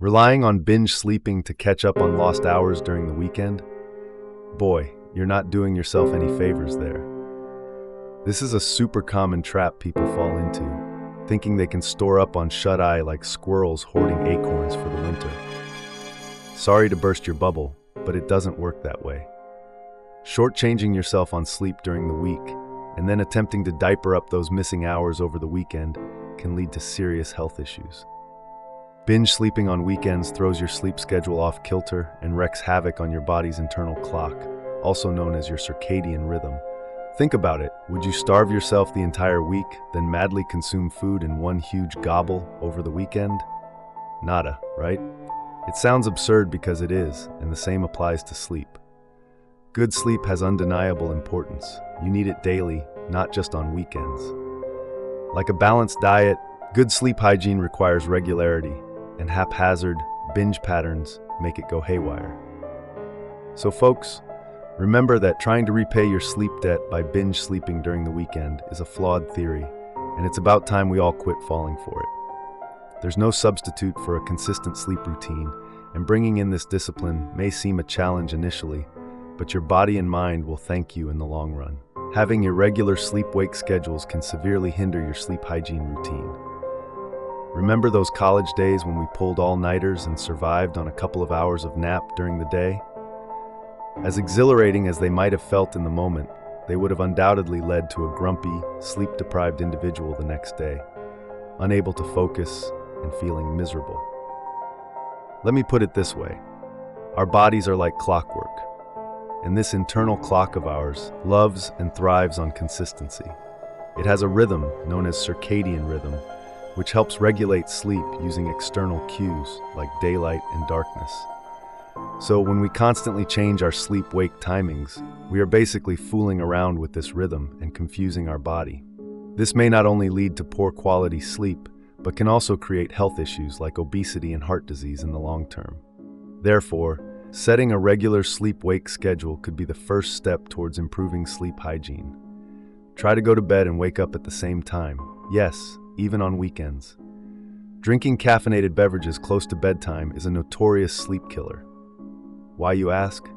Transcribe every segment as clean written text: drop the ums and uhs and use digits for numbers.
Relying on binge sleeping to catch up on lost hours during the weekend? Boy, you're not doing yourself any favors there. This is a super common trap people fall into, thinking they can store up on shut-eye like squirrels hoarding acorns for the winter. Sorry to burst your bubble, but it doesn't work that way. Shortchanging yourself on sleep during the week and then attempting to diaper up those missing hours over the weekend can lead to serious health issues. Binge sleeping on weekends throws your sleep schedule off kilter and wreaks havoc on your body's internal clock, also known as your circadian rhythm. Think about it. Would you starve yourself the entire week, then madly consume food in one huge gobble over the weekend? Nada, right? It sounds absurd because it is, and the same applies to sleep. Good sleep has undeniable importance. You need it daily, not just on weekends. Like a balanced diet, good sleep hygiene requires regularity, and haphazard, binge patterns make it go haywire. So folks, remember that trying to repay your sleep debt by binge sleeping during the weekend is a flawed theory, and it's about time we all quit falling for it. There's no substitute for a consistent sleep routine, and bringing in this discipline may seem a challenge initially, but your body and mind will thank you in the long run. Having irregular sleep-wake schedules can severely hinder your sleep hygiene routine. Remember those college days when we pulled all-nighters and survived on a couple of hours of nap during the day? As exhilarating as they might have felt in the moment, they would have undoubtedly led to a grumpy, sleep-deprived individual the next day, unable to focus and feeling miserable. Let me put it this way. Our bodies are like clockwork, and this internal clock of ours loves and thrives on consistency. It has a rhythm known as circadian rhythm, which helps regulate sleep using external cues like daylight and darkness. So when we constantly change our sleep-wake timings, we are basically fooling around with this rhythm and confusing our body. This may not only lead to poor quality sleep, but can also create health issues like obesity and heart disease in the long term. Therefore, setting a regular sleep-wake schedule could be the first step towards improving sleep hygiene. Try to go to bed and wake up at the same time. Yes, even on weekends. Drinking caffeinated beverages close to bedtime is a notorious sleep killer. Why, you ask?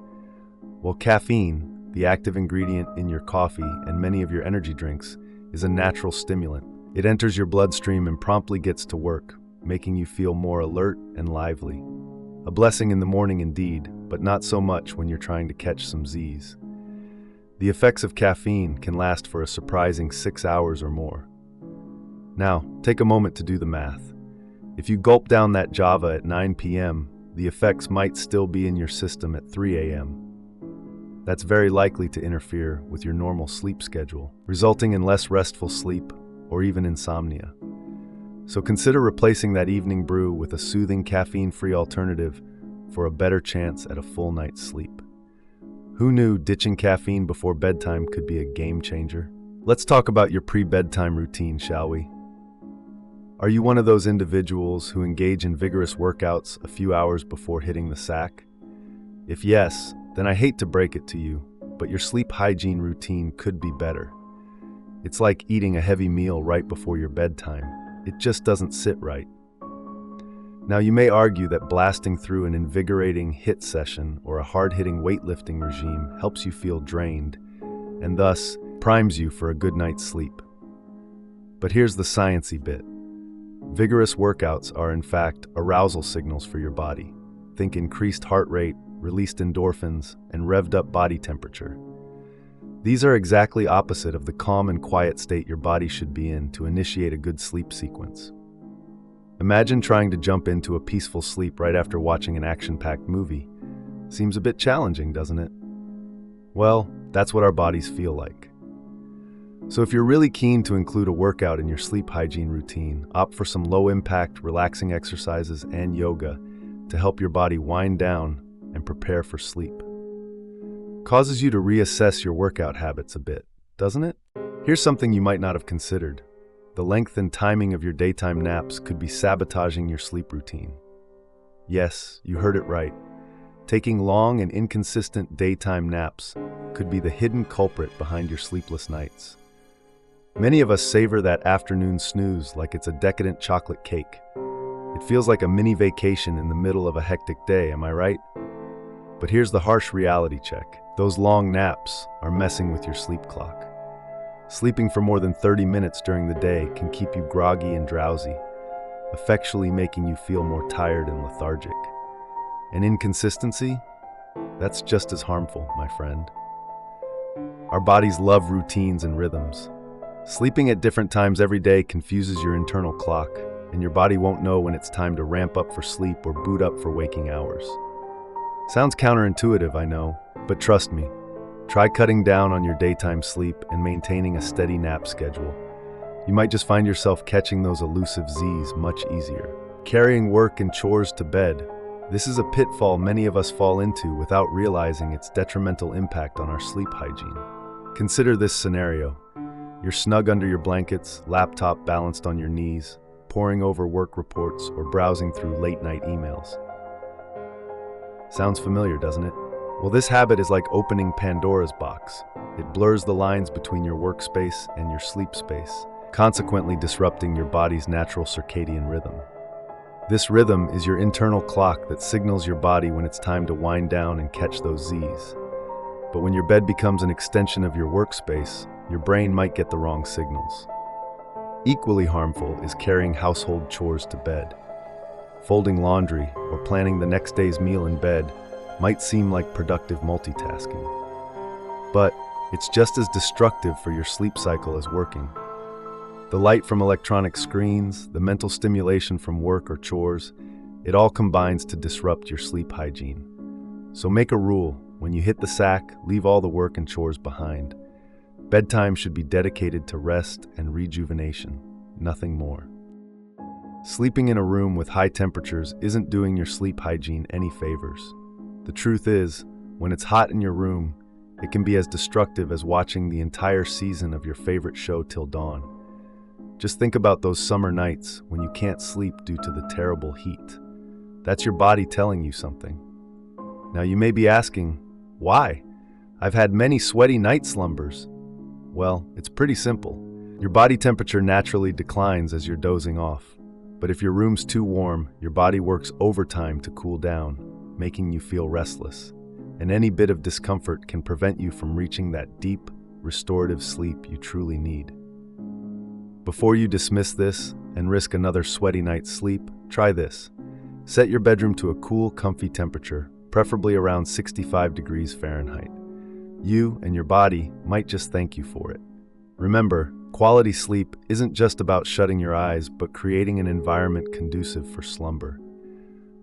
Well, caffeine, the active ingredient in your coffee and many of your energy drinks, is a natural stimulant. It enters your bloodstream and promptly gets to work, making you feel more alert and lively. A blessing in the morning indeed, but not so much when you're trying to catch some Z's. The effects of caffeine can last for a surprising 6 hours or more. Now, take a moment to do the math. If you gulp down that Java at 9 p.m., the effects might still be in your system at 3 a.m. That's very likely to interfere with your normal sleep schedule, resulting in less restful sleep or even insomnia. So consider replacing that evening brew with a soothing caffeine-free alternative for a better chance at a full night's sleep. Who knew ditching caffeine before bedtime could be a game changer? Let's talk about your pre-bedtime routine, shall we? Are you one of those individuals who engage in vigorous workouts a few hours before hitting the sack? If yes, then I hate to break it to you, but your sleep hygiene routine could be better. It's like eating a heavy meal right before your bedtime. It just doesn't sit right. Now, you may argue that blasting through an invigorating HIIT session or a hard-hitting weightlifting regime helps you feel drained, and thus primes you for a good night's sleep. But here's the sciencey bit. Vigorous workouts are, in fact, arousal signals for your body. Think increased heart rate, released endorphins, and revved up body temperature. These are exactly opposite of the calm and quiet state your body should be in to initiate a good sleep sequence. Imagine trying to jump into a peaceful sleep right after watching an action-packed movie. Seems a bit challenging, doesn't it? Well, that's what our bodies feel like. So if you're really keen to include a workout in your sleep hygiene routine, opt for some low-impact, relaxing exercises and yoga to help your body wind down and prepare for sleep. Causes you to reassess your workout habits a bit, doesn't it? Here's something you might not have considered. The length and timing of your daytime naps could be sabotaging your sleep routine. Yes, you heard it right. Taking long and inconsistent daytime naps could be the hidden culprit behind your sleepless nights. Many of us savor that afternoon snooze like it's a decadent chocolate cake. It feels like a mini vacation in the middle of a hectic day, am I right? But here's the harsh reality check. Those long naps are messing with your sleep clock. Sleeping for more than 30 minutes during the day can keep you groggy and drowsy, effectually making you feel more tired and lethargic. And inconsistency? That's just as harmful, my friend. Our bodies love routines and rhythms. Sleeping at different times every day confuses your internal clock, and your body won't know when it's time to ramp up for sleep or boot up for waking hours. Sounds counterintuitive, I know, but trust me, try cutting down on your daytime sleep and maintaining a steady nap schedule. You might just find yourself catching those elusive Z's much easier. Carrying work and chores to bed. This is a pitfall many of us fall into without realizing its detrimental impact on our sleep hygiene. Consider this scenario. You're snug under your blankets, laptop balanced on your knees, poring over work reports or browsing through late-night emails. Sounds familiar, doesn't it? Well, this habit is like opening Pandora's box. It blurs the lines between your workspace and your sleep space, consequently disrupting your body's natural circadian rhythm. This rhythm is your internal clock that signals your body when it's time to wind down and catch those Z's. But when your bed becomes an extension of your workspace, your brain might get the wrong signals. Equally harmful is carrying household chores to bed. Folding laundry or planning the next day's meal in bed might seem like productive multitasking. But it's just as destructive for your sleep cycle as working. The light from electronic screens, the mental stimulation from work or chores, it all combines to disrupt your sleep hygiene. So make a rule: when you hit the sack, leave all the work and chores behind. Bedtime should be dedicated to rest and rejuvenation, nothing more. Sleeping in a room with high temperatures isn't doing your sleep hygiene any favors. The truth is, when it's hot in your room, it can be as destructive as watching the entire season of your favorite show till dawn. Just think about those summer nights when you can't sleep due to the terrible heat. That's your body telling you something. Now you may be asking, why? I've had many sweaty night slumbers. Well, it's pretty simple. Your body temperature naturally declines as you're dozing off. But if your room's too warm, your body works overtime to cool down, making you feel restless. And any bit of discomfort can prevent you from reaching that deep, restorative sleep you truly need. Before you dismiss this and risk another sweaty night's sleep, try this. Set your bedroom to a cool, comfy temperature, preferably around 65 degrees Fahrenheit. You and your body might just thank you for it. Remember, quality sleep isn't just about shutting your eyes, but creating an environment conducive for slumber.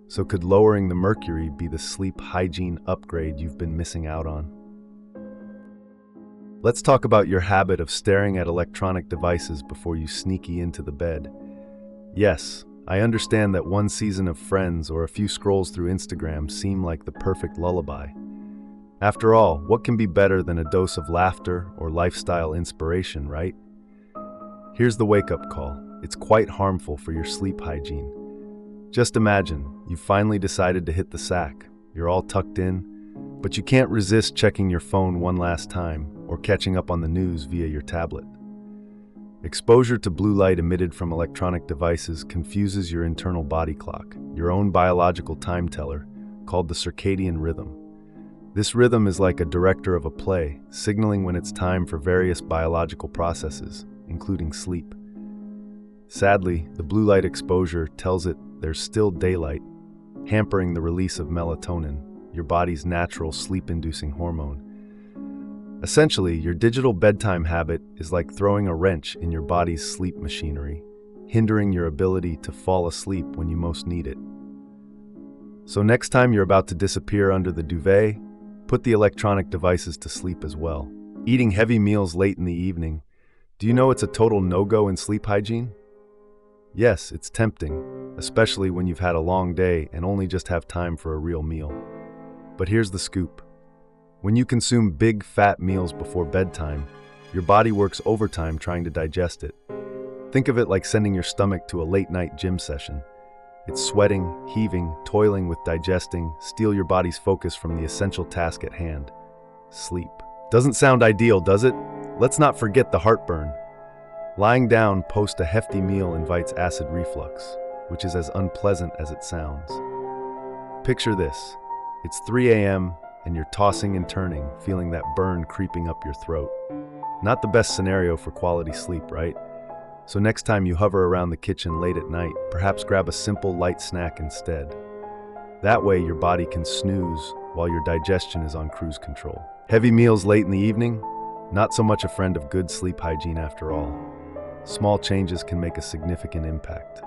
So could lowering the mercury be the sleep hygiene upgrade you've been missing out on? Let's talk about your habit of staring at electronic devices before you sneaky into the bed. Yes, I understand that one season of Friends or a few scrolls through Instagram seem like the perfect lullaby. After all, what can be better than a dose of laughter or lifestyle inspiration, right? Here's the wake-up call. It's quite harmful for your sleep hygiene. Just imagine, you've finally decided to hit the sack. You're all tucked in, but you can't resist checking your phone one last time or catching up on the news via your tablet. Exposure to blue light emitted from electronic devices confuses your internal body clock, your own biological time teller, called the circadian rhythm. This rhythm is like a director of a play, signaling when it's time for various biological processes, including sleep. Sadly, the blue light exposure tells it there's still daylight, hampering the release of melatonin, your body's natural sleep-inducing hormone. Essentially, your digital bedtime habit is like throwing a wrench in your body's sleep machinery, hindering your ability to fall asleep when you most need it. So next time you're about to disappear under the duvet, put the electronic devices to sleep as well. Eating heavy meals late in the evening, do you know it's a total no-go in sleep hygiene? Yes, it's tempting, especially when you've had a long day and only just have time for a real meal. But here's the scoop. When you consume big, fat meals before bedtime, your body works overtime trying to digest it. Think of it like sending your stomach to a late-night gym session. It's sweating, heaving, toiling with digesting, steal your body's focus from the essential task at hand: sleep. Doesn't sound ideal, does it? Let's not forget the heartburn. Lying down post a hefty meal invites acid reflux, which is as unpleasant as it sounds. Picture this. It's 3 a.m. and you're tossing and turning, feeling that burn creeping up your throat. Not the best scenario for quality sleep, right? So next time you hover around the kitchen late at night, perhaps grab a simple light snack instead. That way your body can snooze while your digestion is on cruise control. Heavy meals late in the evening? Not so much a friend of good sleep hygiene after all. Small changes can make a significant impact.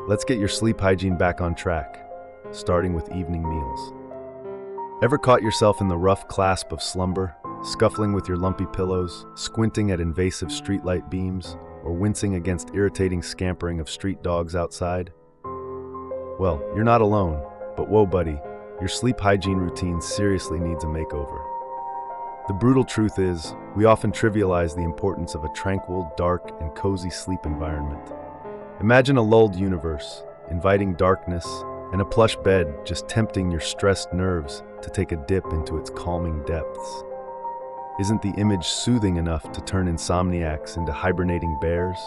Let's get your sleep hygiene back on track, starting with evening meals. Ever caught yourself in the rough clasp of slumber, scuffling with your lumpy pillows, squinting at invasive streetlight beams, or wincing against irritating scampering of street dogs outside? Well, you're not alone, but whoa buddy, your sleep hygiene routine seriously needs a makeover. The brutal truth is, we often trivialize the importance of a tranquil, dark, and cozy sleep environment. Imagine a lulled universe, inviting darkness, and a plush bed just tempting your stressed nerves to take a dip into its calming depths. Isn't the image soothing enough to turn insomniacs into hibernating bears?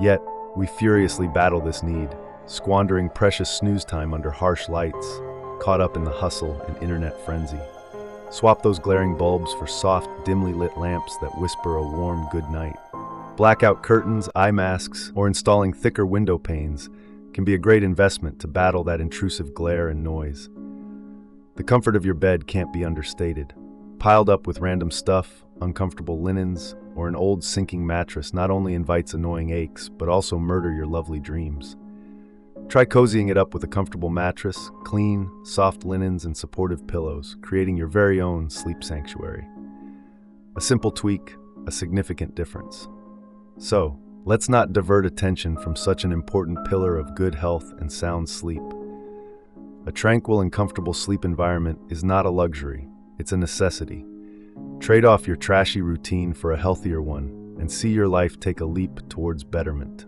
Yet, we furiously battle this need, squandering precious snooze time under harsh lights, caught up in the hustle and internet frenzy. Swap those glaring bulbs for soft, dimly lit lamps that whisper a warm good night. Blackout curtains, eye masks, or installing thicker window panes can be a great investment to battle that intrusive glare and noise. The comfort of your bed can't be understated. Piled up with random stuff, uncomfortable linens, or an old sinking mattress not only invites annoying aches, but also murder your lovely dreams. Try cozying it up with a comfortable mattress, clean, soft linens, and supportive pillows, creating your very own sleep sanctuary. A simple tweak, a significant difference. So, let's not divert attention from such an important pillar of good health and sound sleep. A tranquil and comfortable sleep environment is not a luxury, it's a necessity. Trade off your trashy routine for a healthier one and see your life take a leap towards betterment.